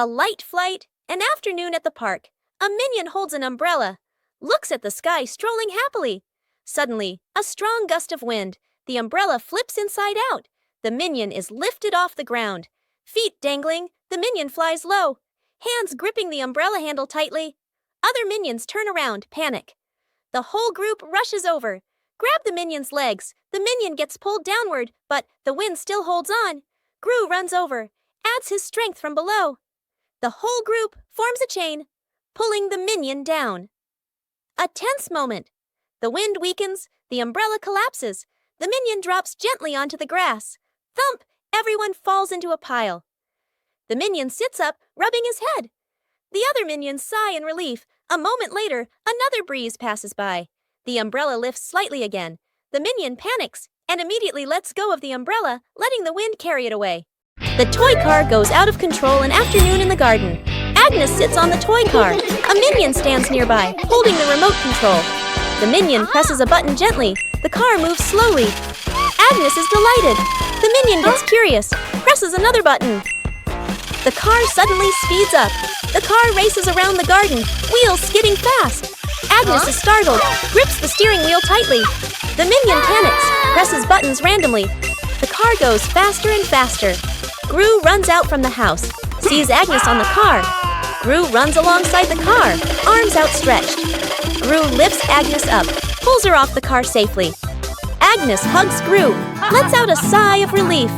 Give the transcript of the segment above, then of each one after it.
A light flight, an afternoon at the park. A minion holds an umbrella, looks at the sky, strolling happily. Suddenly, a strong gust of wind. The umbrella flips inside out. The minion is lifted off the ground. Feet dangling, the minion flies low, hands gripping the umbrella handle tightly. Other minions turn around, panic. The whole group rushes over. Grab the minion's legs. The minion gets pulled downward, but the wind still holds on. Gru runs over, adds his strength from below. The whole group forms a chain, pulling the minion down. A tense moment. The wind weakens, the umbrella collapses. The minion drops gently onto the grass. Thump! Everyone falls into a pile. The minion sits up, rubbing his head. The other minions sigh in relief. A moment later, another breeze passes by. The umbrella lifts slightly again. The minion panics and immediately lets go of the umbrella, letting the wind carry it away. The toy car goes out of control. An afternoon in the garden. Agnes sits on the toy car. A minion stands nearby, holding the remote control. The minion presses a button gently. The car moves slowly. Agnes is delighted. The minion gets curious, presses another button. The car suddenly speeds up. The car races around the garden, wheels skidding fast. Agnes is startled, grips the steering wheel tightly. The minion panics, presses buttons randomly. The car goes faster and faster. Gru runs out from the house, sees Agnes on the car. Gru runs alongside the car, arms outstretched. Gru lifts Agnes up, pulls her off the car safely. Agnes hugs Gru, lets out a sigh of relief.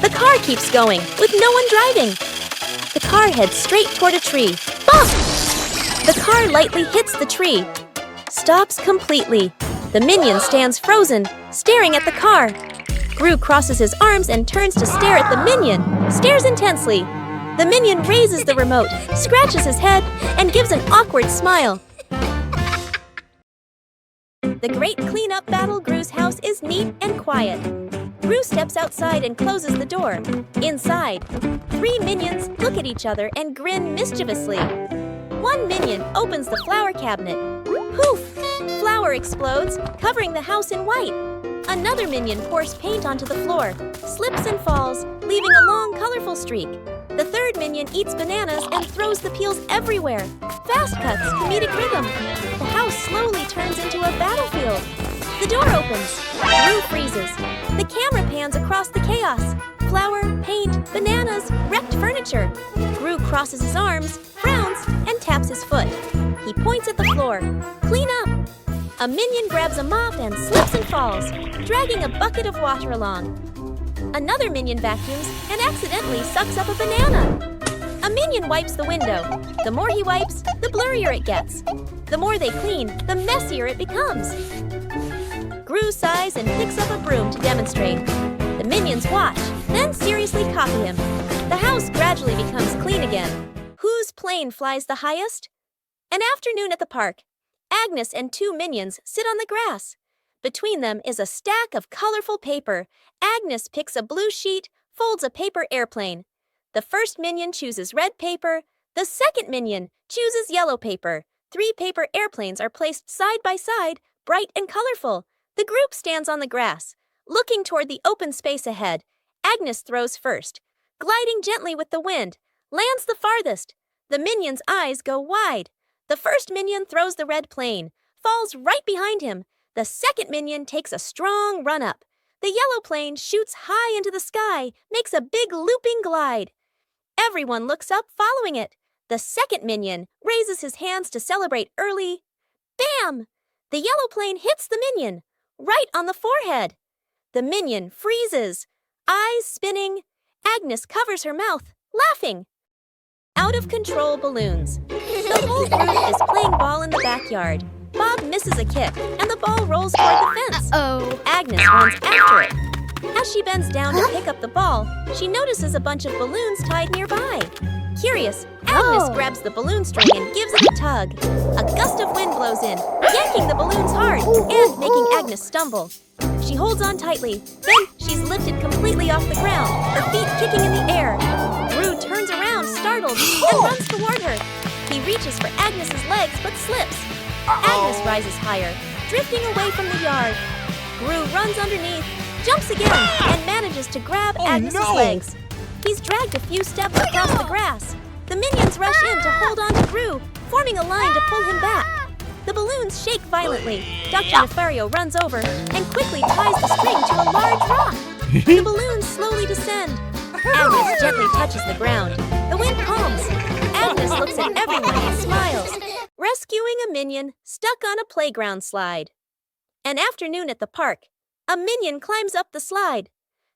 The car keeps going, with no one driving. The car heads straight toward a tree. Bump! The car lightly hits the tree. Stops completely. The minion stands frozen, staring at the car. Gru crosses his arms and turns to stare at the minion, stares intensely. The minion raises the remote, scratches his head, and gives an awkward smile. The great cleanup battle. Gru's house is neat and quiet. Gru steps outside and closes the door. Inside, 3 minions look at each other and grin mischievously. One minion opens the flower cabinet. Poof! Flour explodes, covering the house in white. Another minion pours paint onto the floor, slips and falls, leaving a long, colorful streak. The third minion eats bananas and throws the peels everywhere. Fast cuts, comedic rhythm. The house slowly turns into a battlefield. The door opens. Gru freezes. The camera pans across the chaos. Flour, paint, bananas, wrecked furniture. Gru crosses his arms, frowns, and taps his foot. He points at the floor. Clean up! A minion grabs a mop and slips and falls, dragging a bucket of water along. Another minion vacuums and accidentally sucks up a banana. A minion wipes the window. The more he wipes, the blurrier it gets. The more they clean, the messier it becomes. Gru sighs and picks up a broom to demonstrate. The minions watch, then seriously copy him. The house gradually becomes clean again. Whose plane flies the highest? An afternoon at the park. Agnes and 2 minions sit on the grass. Between them is a stack of colorful paper. Agnes picks a blue sheet, folds a paper airplane. The first minion chooses red paper. The second minion chooses yellow paper. 3 paper airplanes are placed side by side, bright and colorful. The group stands on the grass, looking toward the open space ahead. Agnes throws first, gliding gently with the wind, lands the farthest. The minion's eyes go wide. The first minion throws the red plane, falls right behind him. The second minion takes a strong run up. The yellow plane shoots high into the sky, makes a big looping glide. Everyone looks up, following it. The second minion raises his hands to celebrate early. Bam! The yellow plane hits the minion, right on the forehead. The minion freezes, eyes spinning. Agnes covers her mouth, laughing. Out of control balloons. The whole group is playing ball in the backyard. Bob misses a kick, and the ball rolls toward the fence. Agnes runs after it. As she bends down to pick up the ball, she notices a bunch of balloons tied nearby. Curious, Agnes grabs the balloon string and gives it a tug. A gust of wind blows in, yanking the balloons hard and making Agnes stumble. She holds on tightly, then she's lifted completely off the ground, her feet kicking in the air. Gru turns around, startled, and runs toward her. He reaches for Agnes's legs but slips. Agnes rises higher, drifting away from the yard. Gru runs underneath, jumps again, and manages to grab Agnes's legs. He's dragged a few steps across the grass. The minions rush in to hold on to Gru, forming a line to pull him back. The balloons shake violently. Dr. Nefario runs over and quickly ties the string to a large rock. The balloons slowly descend. Agnes gently touches the ground. The wind calms. Agnes looks at everyone and smiles. Rescuing a minion stuck on a playground slide. An afternoon at the park. A minion climbs up the slide.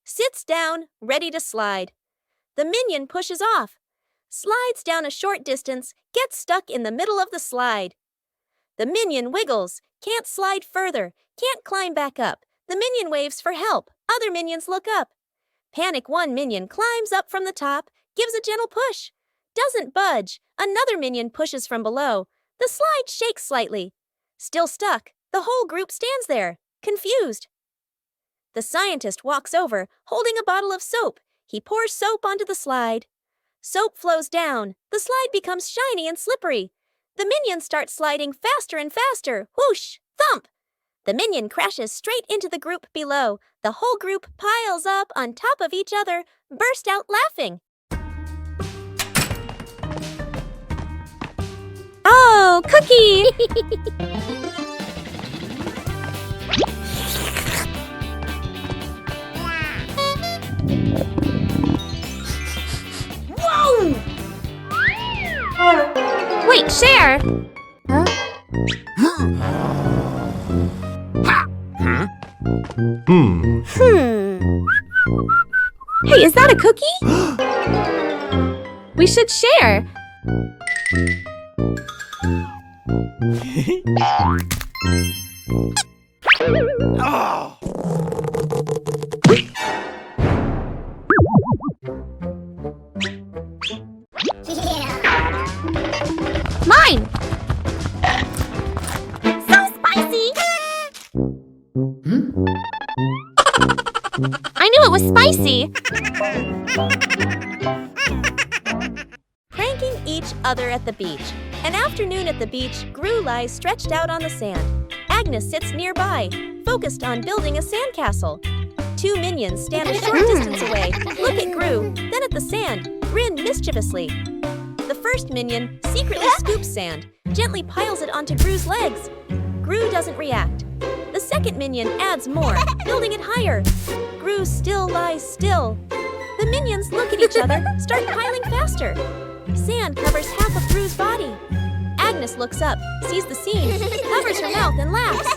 Sits down, ready to slide. The minion pushes off. Slides down a short distance, gets stuck in the middle of the slide. The minion wiggles, can't slide further, can't climb back up. The minion waves for help. Other minions look up. Panic one minion climbs up from the top, gives a gentle push. Doesn't budge. Another minion pushes from below. The slide shakes slightly. Still stuck. The whole group stands there, confused. The scientist walks over, holding a bottle of soap. He pours soap onto the slide. Soap flows down. The slide becomes shiny and slippery. The minions start sliding faster and faster. Whoosh! Thump! The minion crashes straight into the group below. The whole group piles up on top of each other, burst out laughing. Oh, Cookie! Whoa! Wait, share! Huh? Hey, is that a cookie? We should share. Oh. Mine! So spicy! I knew it was spicy! Pranking each other at the beach. An afternoon at the beach, Gru lies stretched out on the sand. Agnes sits nearby, focused on building a sandcastle. Two minions stand a short distance away, look at Gru, then at the sand, grin mischievously. The first minion secretly scoops sand, gently piles it onto Gru's legs. Gru doesn't react. The second minion adds more, building it higher. Gru still lies still. The minions look at each other, start piling faster. Sand covers half of Gru's body. Agnes looks up, sees the scene, covers her mouth and laughs.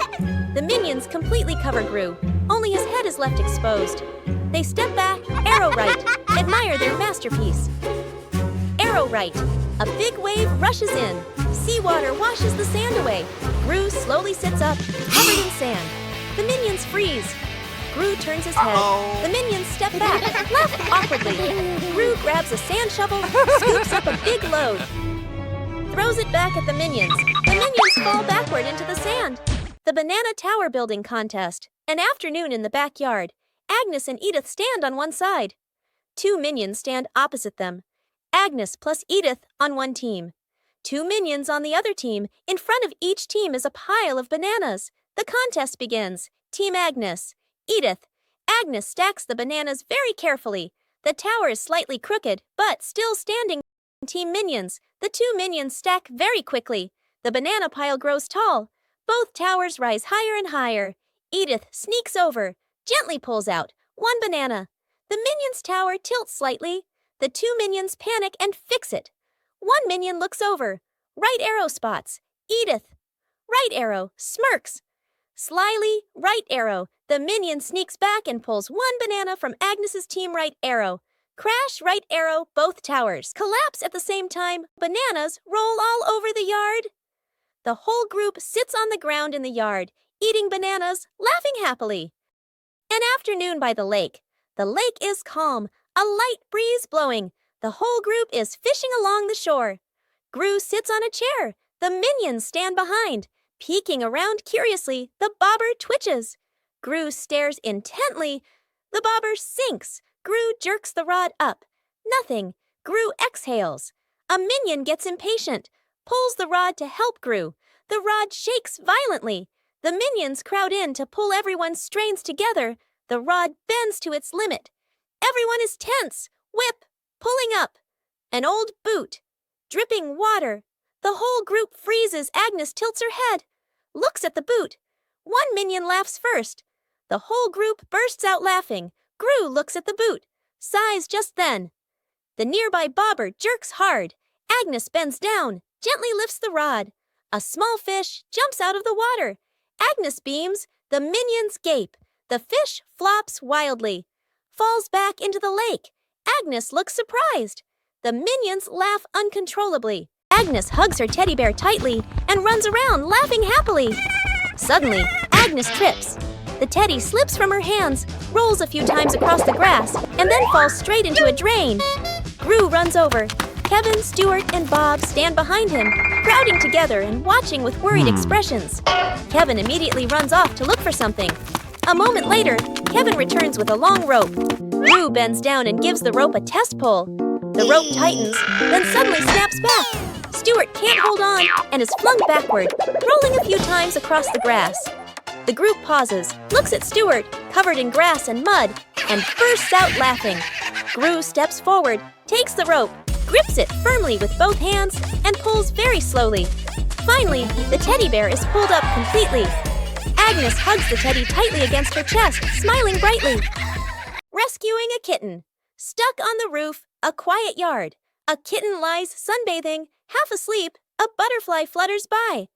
The minions completely cover Gru. Only his head is left exposed. They step back, arrow right, admire their masterpiece. Arrow right. A big wave rushes in. Seawater washes the sand away. Gru slowly sits up, covered in sand. The minions freeze. Gru turns his head. The minions step back, laugh awkwardly. Gru grabs a sand shovel, scoops up a big load. Throws it back at the minions. The minions fall backward into the sand. The banana tower building contest. An afternoon in the backyard. Agnes and Edith stand on one side. Two minions stand opposite them. Agnes plus Edith on one team. Two minions on the other team. In front of each team is a pile of bananas. The contest begins. Team Agnes. Edith. Agnes stacks the bananas very carefully. The tower is slightly crooked, but still standing. Team Minions. The two minions stack very quickly. The banana pile grows tall. Both towers rise higher and higher. Edith sneaks over, gently pulls out one banana. The minions' tower tilts slightly. The two minions panic and fix it. One minion looks over. Right arrow spots. Edith. Right arrow. Smirks. Slyly, right arrow. The minion sneaks back and pulls one banana from Agnes's team right arrow. Crash, right arrow, both towers. Collapse at the same time. Bananas roll all over the yard. The whole group sits on the ground in the yard, eating bananas, laughing happily. An afternoon by the lake. The lake is calm, a light breeze blowing. The whole group is fishing along the shore. Gru sits on a chair. The minions stand behind. Peeking around curiously, the bobber twitches. Gru stares intently. The bobber sinks. Gru jerks the rod up. Nothing. Gru exhales. A minion gets impatient, pulls the rod to help Gru. The rod shakes violently. The minions crowd in to pull everyone's strains together. The rod bends to its limit. Everyone is tense. Whip. Pulling up. An old boot. dripping water. The whole group freezes. Agnes tilts her head, looks at the boot. One minion laughs first. The whole group bursts out laughing. Gru looks at the boot, sighs just then. The nearby bobber jerks hard. Agnes bends down, gently lifts the rod. A small fish jumps out of the water. Agnes beams. The minions gape. The fish flops wildly, falls back into the lake. Agnes looks surprised. The minions laugh uncontrollably. Agnes hugs her teddy bear tightly and runs around laughing happily. Suddenly, Agnes trips. The teddy slips from her hands, rolls a few times across the grass, and then falls straight into a drain. Gru runs over. Kevin, Stuart, and Bob stand behind him, crowding together and watching with worried expressions. Kevin immediately runs off to look for something. A moment later, Kevin returns with a long rope. Gru bends down and gives the rope a test pull. The rope tightens, then suddenly snaps back. Stuart can't hold on and is flung backward, rolling a few times across the grass. The group pauses, looks at Stuart, covered in grass and mud, and bursts out laughing. Gru steps forward, takes the rope, grips it firmly with both hands, and pulls very slowly. Finally, the teddy bear is pulled up completely. Agnes hugs the teddy tightly against her chest, smiling brightly. Rescuing a kitten. Stuck on the roof, a quiet yard. A kitten lies sunbathing, half asleep. A butterfly flutters by.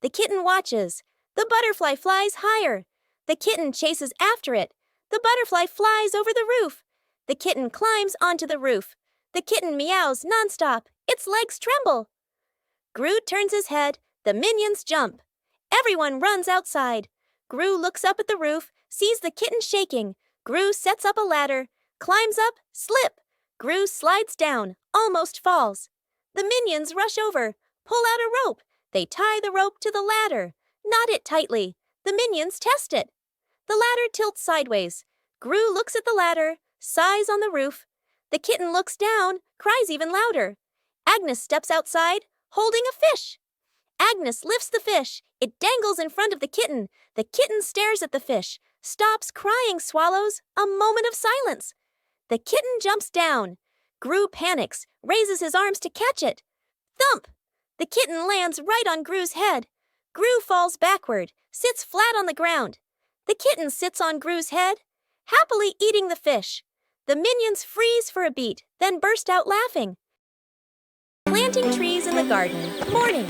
The kitten watches. The butterfly flies higher. The kitten chases after it. The butterfly flies over the roof. The kitten climbs onto the roof. The kitten meows nonstop. Its legs tremble. Gru turns his head. The minions jump. Everyone runs outside. Gru looks up at the roof, sees the kitten shaking. Gru sets up a ladder, climbs up, slip. Gru slides down, almost falls. The minions rush over, pull out a rope. They tie the rope to the ladder, knot it tightly. The minions test it. The ladder tilts sideways. Gru looks at the ladder, sighs on the roof. The kitten looks down, cries even louder. Agnes steps outside, holding a fish. Agnes lifts the fish. It dangles in front of the kitten. The kitten stares at the fish, stops crying, swallows. A moment of silence. The kitten jumps down. Gru panics, raises his arms to catch it. Thump! The kitten lands right on Gru's head. Gru falls backward, sits flat on the ground. The kitten sits on Gru's head, happily eating the fish. The minions freeze for a beat, then burst out laughing. Planting trees in the garden. Morning.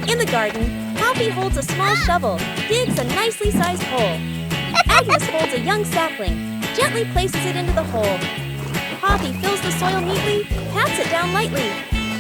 In the garden, Poppy holds a small shovel, digs a nicely sized hole. Agnes holds a young sapling, gently places it into the hole. Poppy fills the soil neatly, pats it down lightly.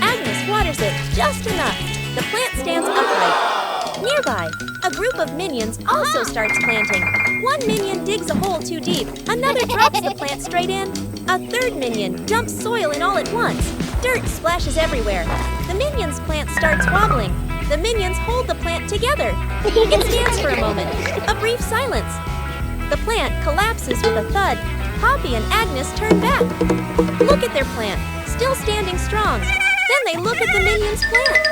Agnes waters it just enough. The plant stands upright. Nearby, a group of minions also starts planting. One minion digs a hole too deep. Another drops the plant straight in. A third minion dumps soil in all at once. Dirt splashes everywhere. The minion's plant starts wobbling. The minions hold the plant together. It stands for a moment. A brief silence. The plant collapses with a thud. Poppy and Agnes turn back. Look at their plant, still standing strong. Then they look at the minion's plant.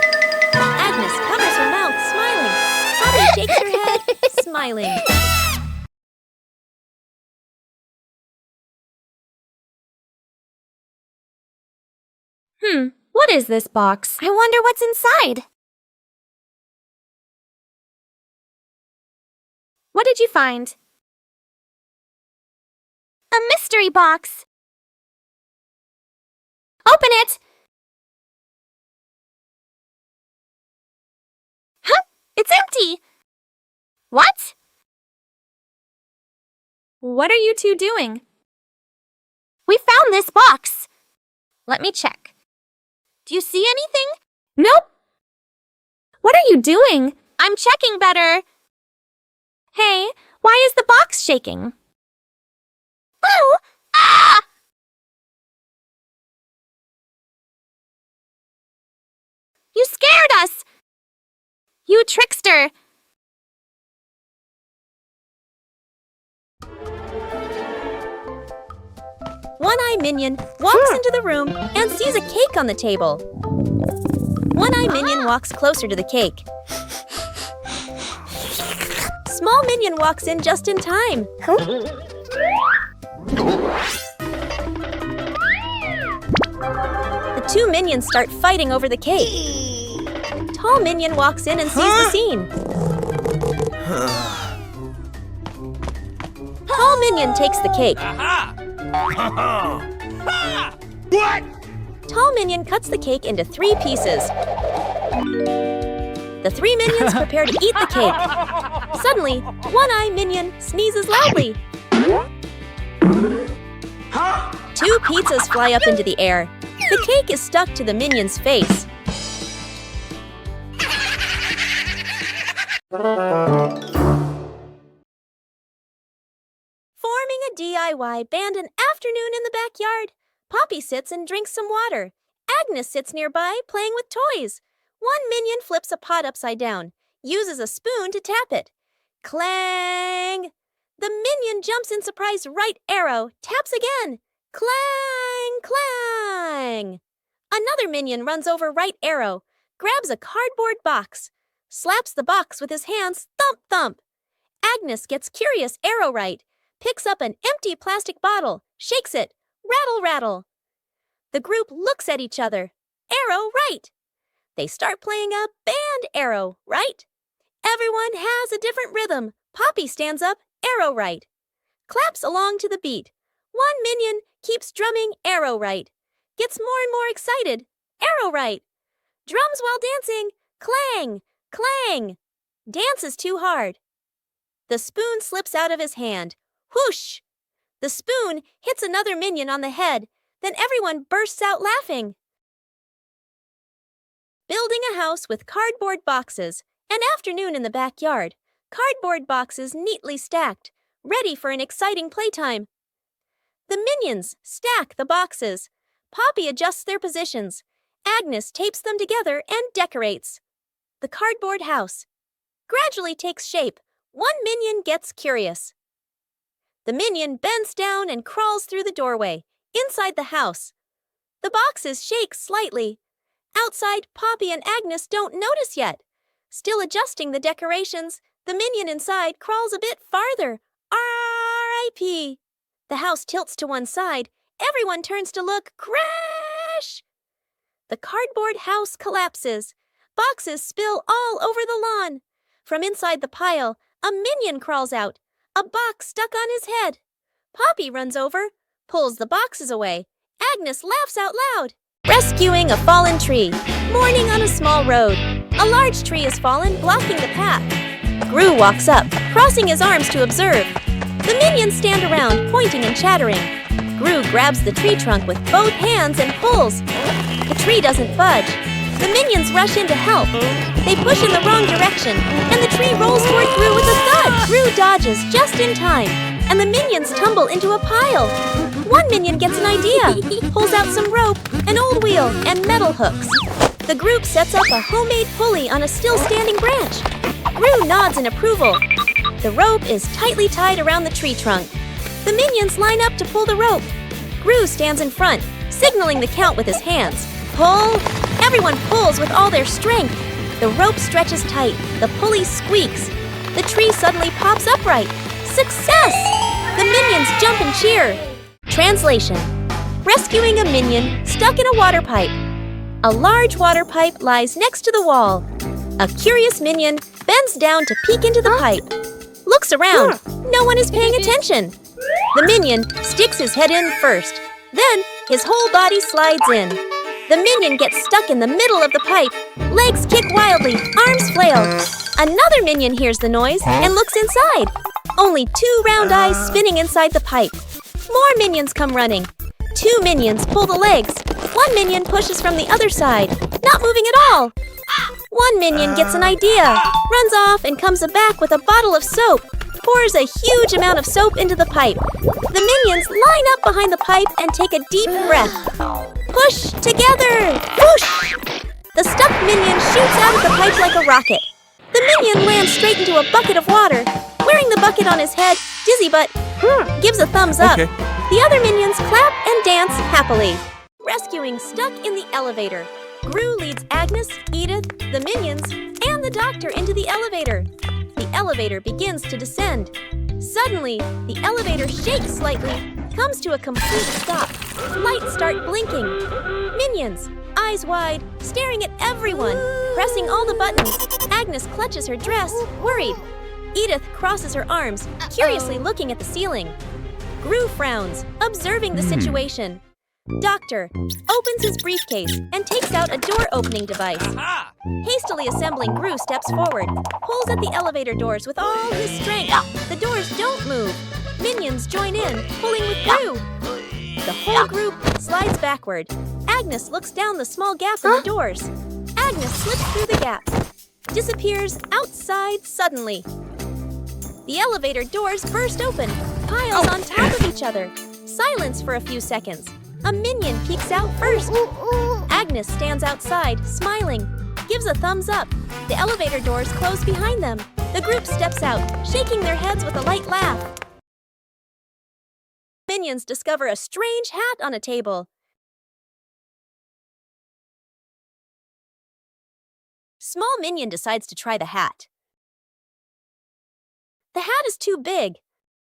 Agnes covers her mouth, smiling. Poppy shakes her head, smiling. What is this box? I wonder what's inside. What did you find? A mystery box. Open it! Huh? It's empty. What? What are you two doing? We found this box. Let me check. Do you see anything? Nope. What are you doing? I'm checking better. Hey, why is the box shaking? Boo! Ah! You scared us! You trickster! One-Eye Minion walks into the room and sees a cake on the table. One-Eye Minion walks closer to the cake. Small Minion walks in just in time. The two minions start fighting over the cake. Tall Minion walks in and sees the scene. Tall Minion takes the cake. What? Tall Minion cuts the cake into 3 pieces. The 3 minions prepare to eat the cake. Suddenly, One-Eye Minion sneezes loudly. 2 pizzas fly up into the air. The cake is stuck to the minion's face. Forming a DIY band an afternoon in the backyard. Poppy sits and drinks some water. Agnes sits nearby, playing with toys. One minion flips a pot upside down, uses a spoon to tap it. Clang! The minion jumps in surprise right arrow, taps again. Clang! Clang! Another minion runs over right arrow, grabs a cardboard box, slaps the box with his hands, thump thump. Agnes gets curious arrow right, picks up an empty plastic bottle, shakes it, rattle rattle. The group looks at each other. Arrow right. They start playing a band arrow right. Everyone has a different rhythm. Poppy stands up, arrow right. Claps along to the beat. One minion keeps drumming arrow right. Gets more and more excited. Arrow right. Drums while dancing. Clang, clang. Dance is too hard. The spoon slips out of his hand. Whoosh! The spoon hits another minion on the head. Then everyone bursts out laughing. Building a house with cardboard boxes. An afternoon in the backyard. Cardboard boxes neatly stacked, ready for an exciting playtime. The minions stack the boxes. Poppy adjusts their positions. Agnes tapes them together and decorates. The cardboard house gradually takes shape. One minion gets curious. The minion bends down and crawls through the doorway, inside the house. The boxes shake slightly. Outside, Poppy and Agnes don't notice yet. Still adjusting the decorations, the minion inside crawls a bit farther. R.I.P. The house tilts to one side. Everyone turns to look. Crash! The cardboard house collapses. Boxes spill all over the lawn. From inside the pile, a minion crawls out. A box stuck on his head. Poppy runs over, pulls the boxes away. Agnes laughs out loud. Rescuing a fallen tree. Morning on a small road. A large tree has fallen, blocking the path. Gru walks up, crossing his arms to observe. The minions stand around, pointing and chattering. Gru grabs the tree trunk with both hands and pulls. The tree doesn't budge. The minions rush in to help. They push in the wrong direction, and the tree rolls toward Gru with a thud. Gru dodges just in time, and the minions tumble into a pile. One minion gets an idea, pulls out some rope, an old wheel, and metal hooks. The group sets up a homemade pulley on a still-standing branch. Gru nods in approval. The rope is tightly tied around the tree trunk. The minions line up to pull the rope. Gru stands in front, signaling the count with his hands. Pull! Everyone pulls with all their strength. The rope stretches tight. The pulley squeaks. The tree suddenly pops upright. Success! The minions jump and cheer. Translation: rescuing a minion stuck in a water pipe. A large water pipe lies next to the wall. A curious minion bends down to peek into the pipe. Looks around. No one is paying attention. The minion sticks his head in first. Then his whole body slides in. The minion gets stuck in the middle of the pipe. Legs kick wildly, arms flail. Another minion hears the noise and looks inside. Only 2 round eyes spinning inside the pipe. More minions come running. 2 minions pull the legs. 1 minion pushes from the other side, not moving at all. 1 minion gets an idea, runs off and comes back with a bottle of soap, pours a huge amount of soap into the pipe. The minions line up behind the pipe and take a deep breath. Push together! Whoosh! The stuck minion shoots out of the pipe like a rocket. The minion lands straight into a bucket of water. Wearing the bucket on his head, dizzy but gives a thumbs up. Okay. The other minions clap and dance happily. Rescuing stuck in the elevator. Gru leads Agnes, Edith, the minions, and the doctor into the elevator. The elevator begins to descend. Suddenly, the elevator shakes slightly, comes to a complete stop. Lights start blinking. Minions, eyes eyes wide, staring at everyone, pressing all the buttons. Agnes clutches her dress, worried. Edith crosses her arms, curiously looking at the ceiling. Gru frowns, observing the situation. Doctor opens his briefcase and takes out a door-opening device. Hastily assembling, Gru steps forward, pulls at the elevator doors with all his strength. The doors don't move. Minions join in, pulling with Gru. The whole group slides backward. Agnes looks down the small gap in the doors. Agnes slips through the gap, disappears outside suddenly. The elevator doors burst open, piles on top of each other. Silence for a few seconds. A minion peeks out first. Agnes stands outside, smiling, gives a thumbs up. The elevator doors close behind them. The group steps out, shaking their heads with a light laugh. Minions discover a strange hat on a table. Small minion decides to try the hat. The hat is too big.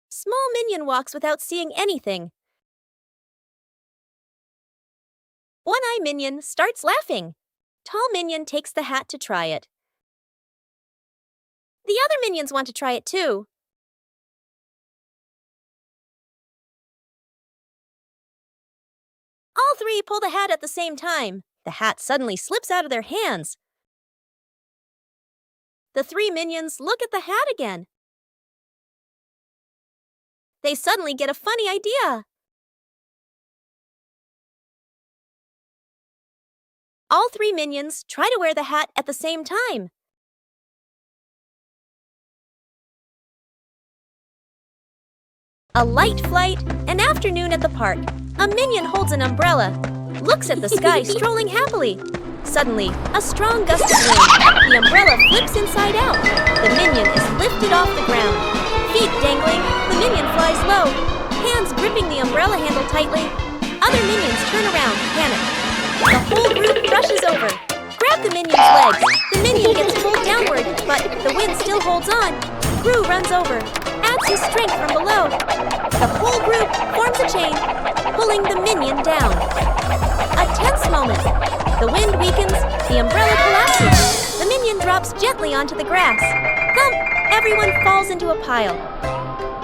Small minion walks without seeing anything. One-eye minion starts laughing. Tall minion takes the hat to try it. The other minions want to try it too. All three pull the hat at the same time. The hat suddenly slips out of their hands. The three minions look at the hat again. They suddenly get a funny idea. All three minions try to wear the hat at the same time. A light flight, an afternoon at the park. A minion holds an umbrella, looks at the sky, strolling happily. Suddenly, a strong gust of wind. The umbrella flips inside out. The minion is lifted off the ground. Feet dangling, the minion flies low, hands gripping the umbrella handle tightly. Other minions turn around, panic. The whole group rushes over. Grab the minion's legs. The minion gets pulled downward, but the wind still holds on. Gru runs over, adds his strength from below. The whole group forms a chain, pulling the minion down. A tense moment. The wind weakens, the umbrella collapses. The minion drops gently onto the grass. Thump! Everyone falls into a pile.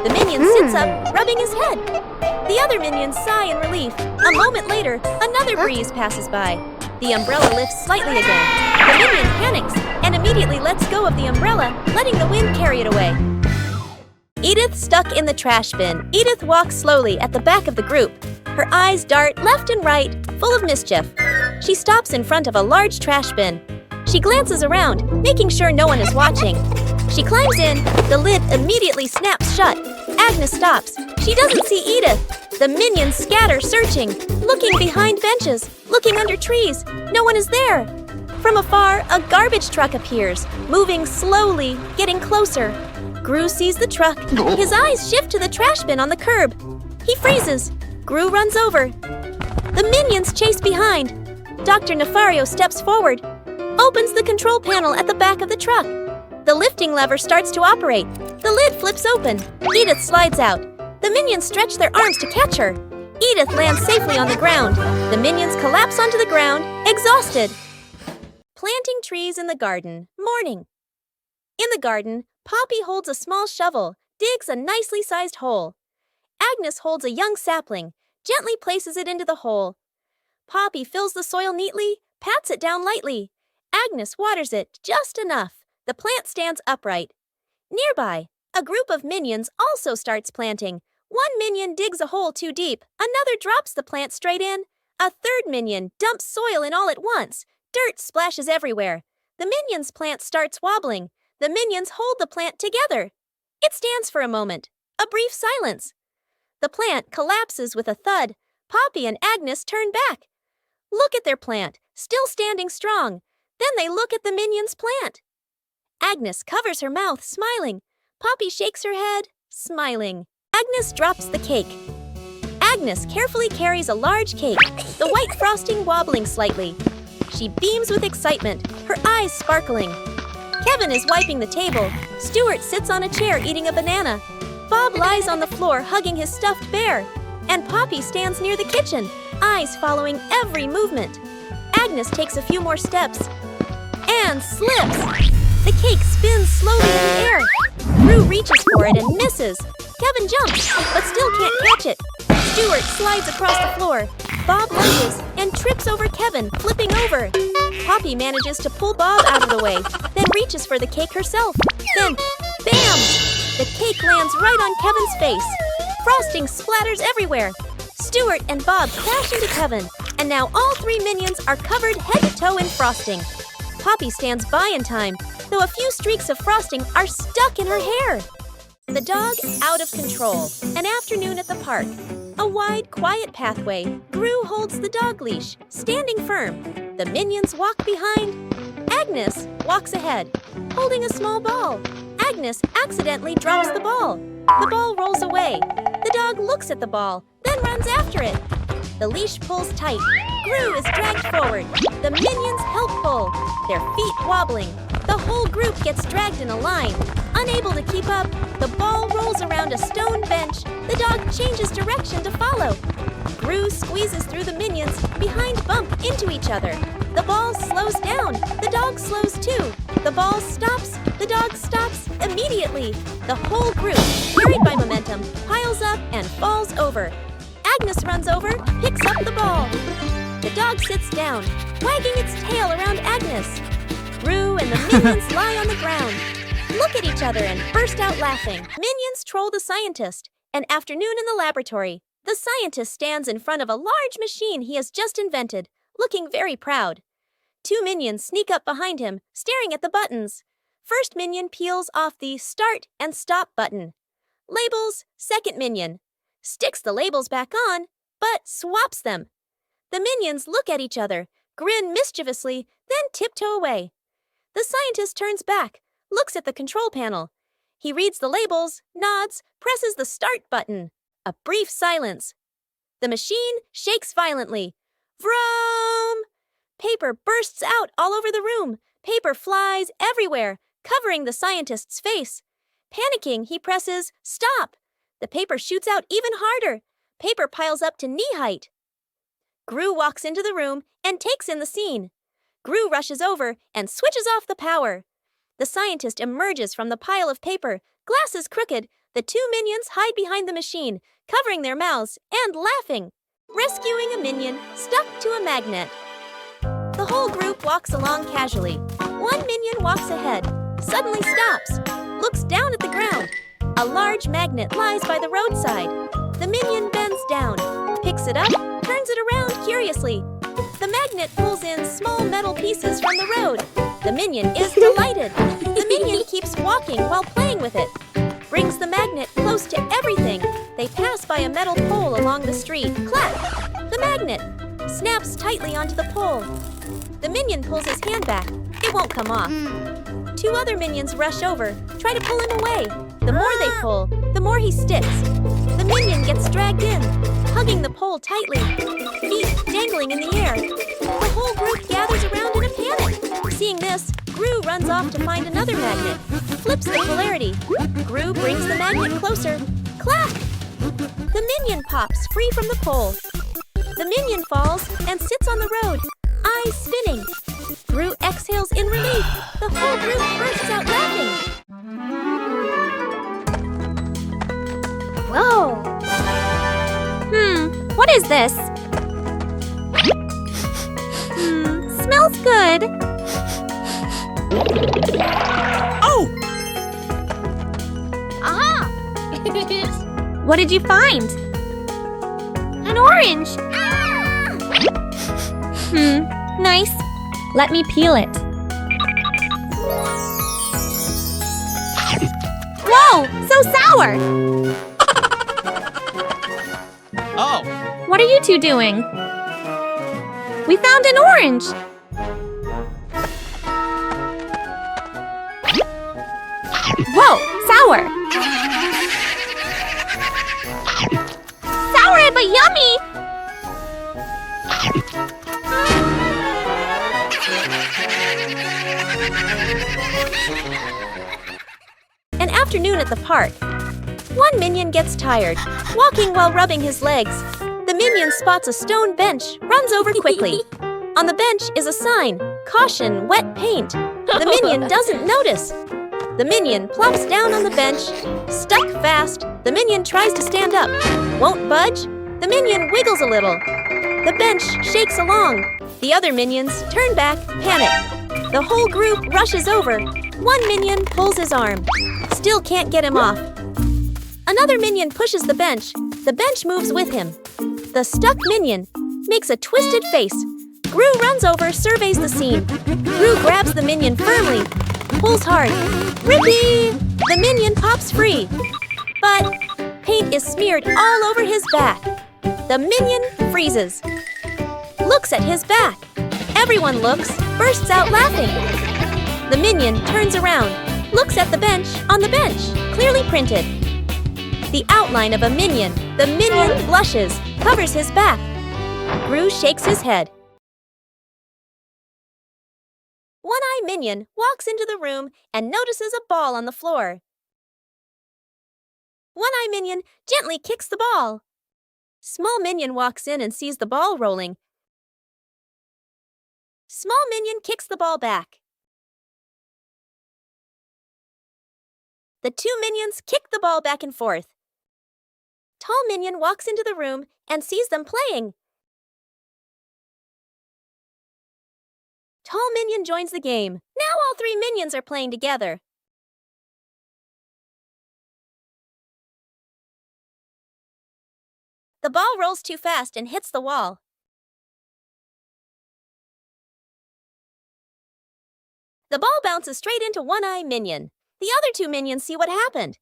The minion sits up, rubbing his head. The other minions sigh in relief. A moment later, another breeze passes by. The umbrella lifts slightly again. The minion panics and immediately lets go of the umbrella, letting the wind carry it away. Edith stuck in the trash bin. Edith walks slowly at the back of the group. Her eyes dart left and right, full of mischief. She stops in front of a large trash bin. She glances around, making sure no one is watching. She climbs in. The lid immediately snaps shut. Agnes stops. She doesn't see Edith. The minions scatter, searching, looking behind benches, looking under trees. No one is there. From afar, a garbage truck appears, moving slowly, getting closer. Gru sees the truck. His eyes shift to the trash bin on the curb. He freezes. Gru runs over. The minions chase behind. Dr. Nefario steps forward, opens the control panel at the back of the truck. The lifting lever starts to operate. The lid flips open. Edith slides out. The minions stretch their arms to catch her. Edith lands safely on the ground. The minions collapse onto the ground, exhausted. Planting trees in the garden. Morning. In the garden, Poppy holds a small shovel, digs a nicely sized hole. Agnes holds a young sapling, gently places it into the hole. Poppy fills the soil neatly, pats it down lightly. Agnes waters it just enough. The plant stands upright. Nearby, a group of minions also starts planting. One minion digs a hole too deep. Another drops the plant straight in. A third minion dumps soil in all at once. Dirt splashes everywhere. The minion's plant starts wobbling. The minions hold the plant together. It stands for a moment. A brief silence. The plant collapses with a thud. Poppy and Agnes turn back. Look at their plant, still standing strong. Then they look at the minion's plant. Agnes covers her mouth, smiling. Poppy shakes her head, smiling. Agnes drops the cake. Agnes carefully carries a large cake, the white frosting wobbling slightly. She beams with excitement, her eyes sparkling. Kevin is wiping the table. Stuart sits on a chair eating a banana. Bob lies on the floor hugging his stuffed bear. And Poppy stands near the kitchen, eyes following every movement. Agnes takes a few more steps and slips. The cake spins slowly in the air. Gru reaches for it and misses. Kevin jumps, but still can't catch it. Stuart slides across the floor. Bob lunges and trips over Kevin, flipping over. Poppy manages to pull Bob out of the way, then reaches for the cake herself. Then, bam! The cake lands right on Kevin's face. Frosting splatters everywhere. Stuart and Bob crash into Kevin, and now all 3 minions are covered head to toe in frosting. Poppy stands by in time, though a few streaks of frosting are stuck in her hair. The dog out of control. An afternoon at the park. A wide, quiet pathway. Gru holds the dog leash, standing firm. The minions walk behind. Agnes walks ahead, holding a small ball. Agnes accidentally drops the ball. The ball rolls away. The dog looks at the ball, then runs after it. The leash pulls tight. Gru is dragged forward. The minions help pull, their feet wobbling. The whole group gets dragged in a line. Unable to keep up, the ball rolls around a stone bench. The dog changes direction to follow. Gru squeezes through the minions, behind bump into each other. The ball slows down. The dog slows too. The ball stops. The dog stops immediately. The whole group, carried by momentum, piles up and falls over. Agnes runs over, picks up the ball. The dog sits down, wagging its tail around Agnes. Gru and the minions lie on the ground, look at each other and burst out laughing. Minions troll the scientist. An afternoon in the laboratory. The scientist stands in front of a large machine he has just invented, looking very proud. 2 minions sneak up behind him, staring at the buttons. First minion peels off the start and stop button. Labels, second minion. Sticks the labels back on, but swaps them. The minions look at each other, grin mischievously, then tiptoe away. The scientist turns back, looks at the control panel. He reads the labels, nods, presses the start button. A brief silence. The machine shakes violently. Vroom! Paper bursts out all over the room. Paper flies everywhere, covering the scientist's face. Panicking, he presses stop. The paper shoots out even harder. Paper piles up to knee height. Gru walks into the room and takes in the scene. Gru rushes over and switches off the power. The scientist emerges from the pile of paper, glasses crooked. The 2 minions hide behind the machine, covering their mouths and laughing, rescuing a minion stuck to a magnet. The whole group walks along casually. 1 minion walks ahead, suddenly stops, looks down at the ground. A large magnet lies by the roadside. The minion bends down, picks it up, turns it around curiously. The magnet pulls in small metal pieces from the road. The minion is delighted. The minion keeps walking while playing with it. Brings the magnet close to everything. They pass by a metal pole along the street. Clap! The magnet snaps tightly onto the pole. The minion pulls his hand back. It won't come off. 2 other minions rush over, try to pull him away. The more they pull, the more he sticks. The minion gets dragged in, hugging the pole tightly, feet dangling in the air. The whole group gathers around in a panic. Seeing this, Gru runs off to find another magnet, flips the polarity. Gru brings the magnet closer. Clap! The minion pops free from the pole. The minion falls and sits on the road, eyes spinning. Gru exhales in relief. The whole group bursts out laughing. Whoa! What is this? Smells good. Oh! Aha! What did you find? An orange. Nice. Let me peel it. Whoa, so sour. Oh! What are you 2 doing? We found an orange. Whoa, sour. Sour but yummy. An afternoon at the park. 1 minion gets tired, walking while rubbing his legs. The minion spots a stone bench, runs over quickly. On the bench is a sign, "Caution, wet paint." The minion doesn't notice. The minion plops down on the bench, stuck fast. The minion tries to stand up, won't budge. The minion wiggles a little. The bench shakes along. The other minions turn back, panic. The whole group rushes over. One minion pulls his arm. Still can't get him off. Another minion pushes the bench. The bench moves with him. The stuck minion makes a twisted face. Gru runs over, surveys the scene. Gru grabs the minion firmly, pulls hard. Rippee! The minion pops free. But paint is smeared all over his back. The minion freezes. Looks at his back. Everyone looks, bursts out laughing. The minion turns around, looks at the bench on the bench, clearly printed. The outline of a minion. The minion blushes, covers his back. Gru shakes his head. One-Eye Minion walks into the room and notices a ball on the floor. One-Eye Minion gently kicks the ball. Small Minion walks in and sees the ball rolling. Small Minion kicks the ball back. The two minions kick the ball back and forth. Tall Minion walks into the room and sees them playing. Tall Minion joins the game. Now all three minions are playing together. The ball rolls too fast and hits the wall. The ball bounces straight into One-Eye Minion. The other two minions see what happened.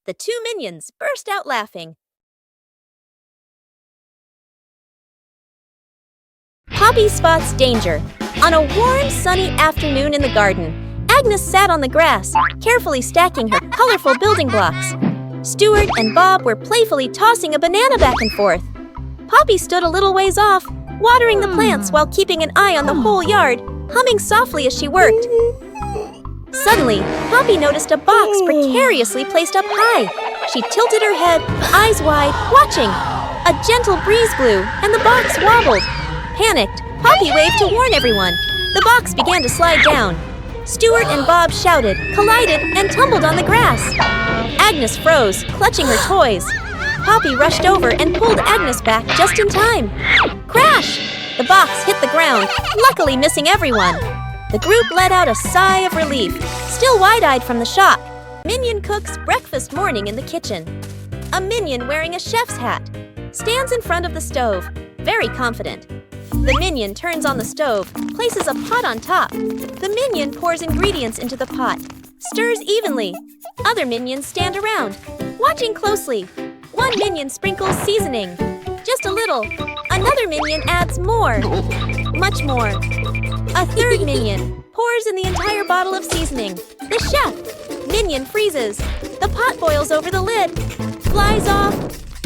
The two minions burst out laughing. Poppy spots danger. On a warm, sunny afternoon in the garden, Agnes sat on the grass, carefully stacking her colorful building blocks. Stuart and Bob were playfully tossing a banana back and forth. Poppy stood a little ways off, watering the plants while keeping an eye on the whole yard, humming softly as she worked. Suddenly, Poppy noticed a box precariously placed up high. She tilted her head, eyes wide, watching. A gentle breeze blew, and the box wobbled. Panicked, Poppy waved to warn everyone. The box began to slide down. Stuart and Bob shouted, collided, and tumbled on the grass. Agnes froze, clutching her toys. Poppy rushed over and pulled Agnes back just in time. Crash! The box hit the ground, luckily missing everyone. The group let out a sigh of relief, still wide-eyed from the shock. Minion cooks breakfast morning in the kitchen. A minion wearing a chef's hat stands in front of the stove, very confident. The minion turns on the stove, places a pot on top. The minion pours ingredients into the pot, stirs evenly. Other minions stand around, watching closely. One minion sprinkles seasoning, just a little. Another minion adds more, much more. A third minion pours in the entire bottle of seasoning. The chef minion freezes. The pot boils over the lid, flies off.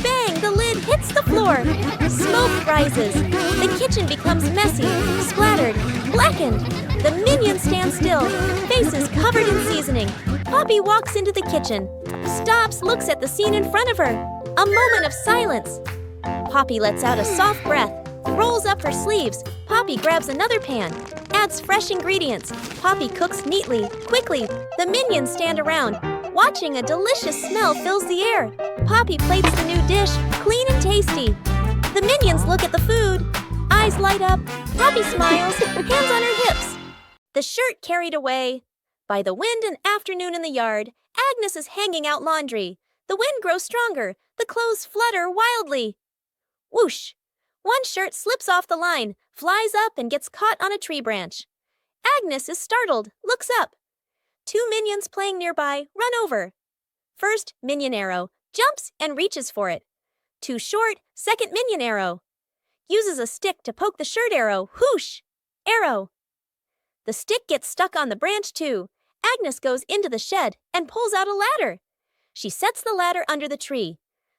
Bang! The lid hits the floor. Smoke rises. The kitchen becomes messy, splattered, blackened. The minions stand still, faces covered in seasoning. Poppy walks into the kitchen, stops, looks at the scene in front of her. A moment of silence. Poppy lets out a soft breath, rolls up her sleeves. Poppy grabs another pan, adds fresh ingredients. Poppy cooks neatly, quickly. The minions stand around, watching. A delicious smell fills the air. Poppy plates the new dish, clean and tasty. The minions look at the food. Eyes light up. Poppy smiles, hands on her hips. The shirt carried away. By the wind and afternoon in the yard, Agnes is hanging out laundry. The wind grows stronger. The clothes flutter wildly. Whoosh! One shirt slips off the line, flies up and gets caught on a tree branch. Agnes is startled, looks up. Two minions playing nearby run over. First minion arrow jumps and reaches for it. Too short, second minion arrow. Uses a stick to poke the shirt arrow. Whoosh! Arrow. The stick gets stuck on the branch too. Agnes goes into the shed and pulls out a ladder. She sets the ladder under the tree.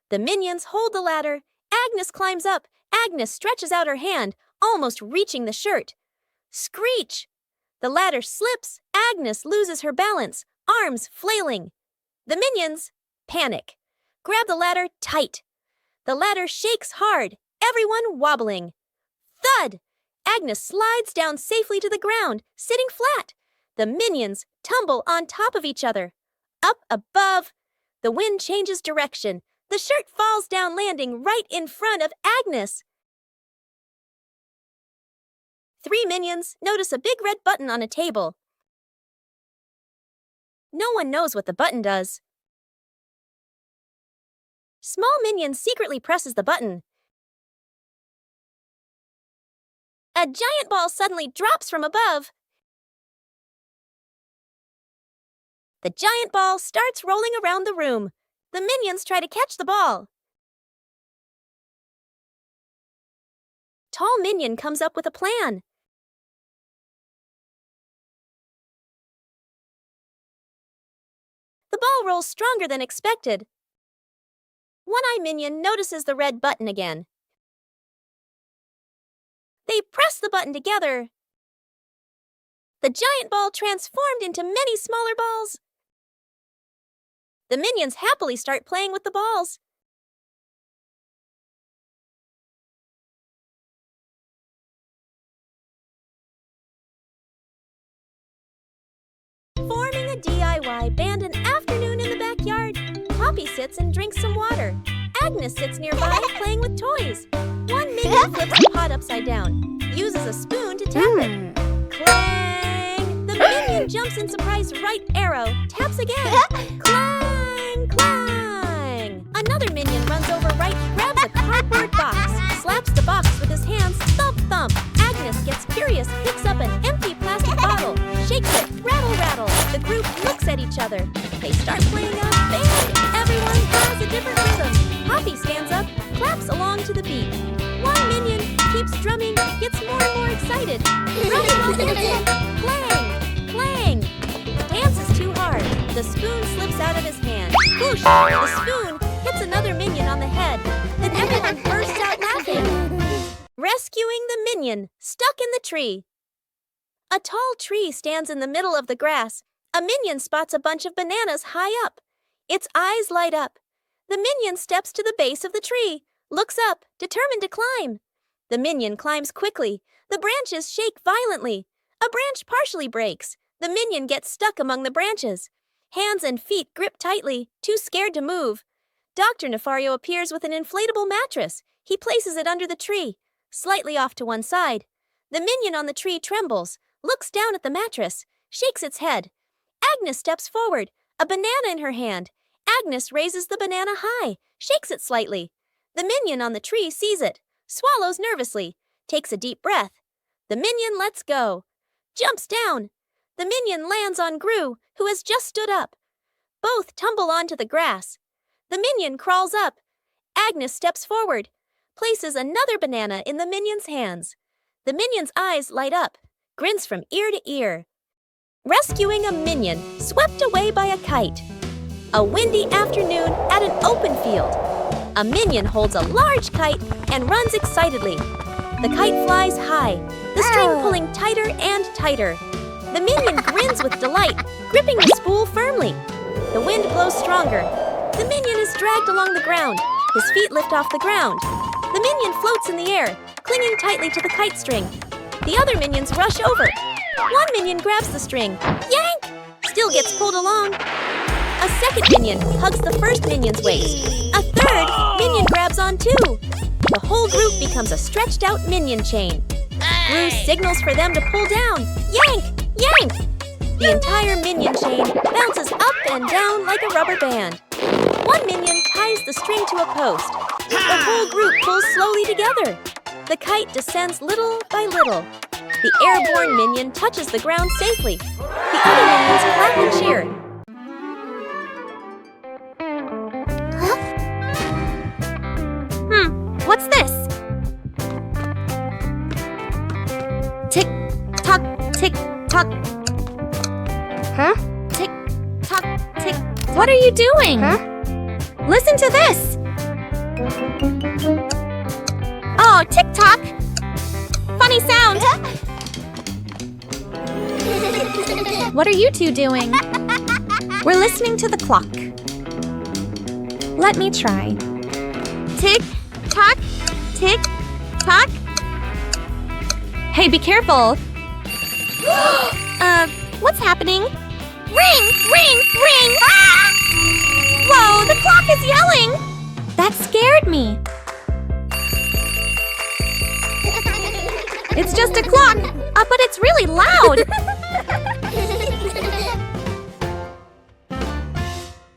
The minions hold the ladder. Agnes climbs up. Agnes stretches out her hand, almost reaching the shirt. Screech! The ladder slips. Agnes loses her balance, arms flailing. The minions panic. Grab the ladder tight. The ladder shakes hard, everyone wobbling. Thud! Agnes slides down safely to the ground, sitting flat. The minions tumble on top of each other. Up above, the wind changes direction. The shirt falls down, landing right in front of Agnes. 3 minions notice a big red button on a table. No one knows what the button does. Small minion secretly presses the button. A giant ball suddenly drops from above. The giant ball starts rolling around the room. The minions try to catch the ball. Tall Minion comes up with a plan. The ball rolls stronger than expected. One-Eye Minion notices the red button again. They press the button together. The giant ball transformed into many smaller balls. The minions happily start playing with the balls. Forming a DIY band an afternoon in the backyard. Poppy sits and drinks some water. Agnes sits nearby playing with toys. One minion flips the pot upside down, uses a spoon to tap it. Clang! The minion jumps in surprise right arrow, taps again. Clang! Clang! Another minion runs over right, grabs a cardboard box, slaps the box with his hands, thump thump. Agnes gets curious, picks up an empty plastic bottle, shakes it, rattle rattle. The group looks at each other. They start playing a band. Everyone has a different rhythm. Poppy stands up, claps along to the beat. One minion keeps drumming, gets more and more excited. Drumming while dancing. Clang! Clang! The dance is too hard. The spoon slips out of his hand. Whoosh! The spoon hits another minion on the head. Then everyone bursts out laughing. Rescuing the minion stuck in the tree. A tall tree stands in the middle of the grass. A minion spots a bunch of bananas high up. Its eyes light up. The minion steps to the base of the tree, looks up, determined to climb. The minion climbs quickly. The branches shake violently. A branch partially breaks. The minion gets stuck among the branches. Hands and feet grip tightly, too scared to move. Dr. Nefario appears with an inflatable mattress. He places it under the tree, slightly off to one side. The minion on the tree trembles, looks down at the mattress, shakes its head. Agnes steps forward, a banana in her hand. Agnes raises the banana high, shakes it slightly. The minion on the tree sees it, swallows nervously, takes a deep breath. The minion lets go, jumps down. The minion lands on Gru, who has just stood up. Both tumble onto the grass. The minion crawls up. Agnes steps forward, places another banana in the minion's hands. The minion's eyes light up, grins from ear to ear. Rescuing a minion swept away by a kite. A windy afternoon at an open field. A minion holds a large kite and runs excitedly. The kite flies high, the string pulling tighter and tighter. The minion grins with delight, gripping the spool firmly. The wind blows stronger. The minion is dragged along the ground. His feet lift off the ground. The minion floats in the air, clinging tightly to the kite string. The other minions rush over. One minion grabs the string. Yank! Still gets pulled along. A second minion hugs the first minion's waist. A third minion grabs on too. The whole group becomes a stretched out minion chain. Gru signals for them to pull down. Yank! Yank! The entire minion chain bounces up and down like a rubber band. One minion ties the string to a post. The whole group pulls slowly together. The kite descends little by little. The airborne minion touches the ground safely. The other minions clap and cheer. What's this? Tick tock, tick tock. Huh? Tick tock, tick. What are you doing? Huh? Listen to this. Oh, tick tock. Funny sound. What are you two doing? We're listening to the clock. Let me try. Tick tock, tick tock. Hey, be careful. What's happening? Ring! Ring! Ring! Ah! Whoa, the clock is yelling! That scared me. It's just a clock, but it's really loud.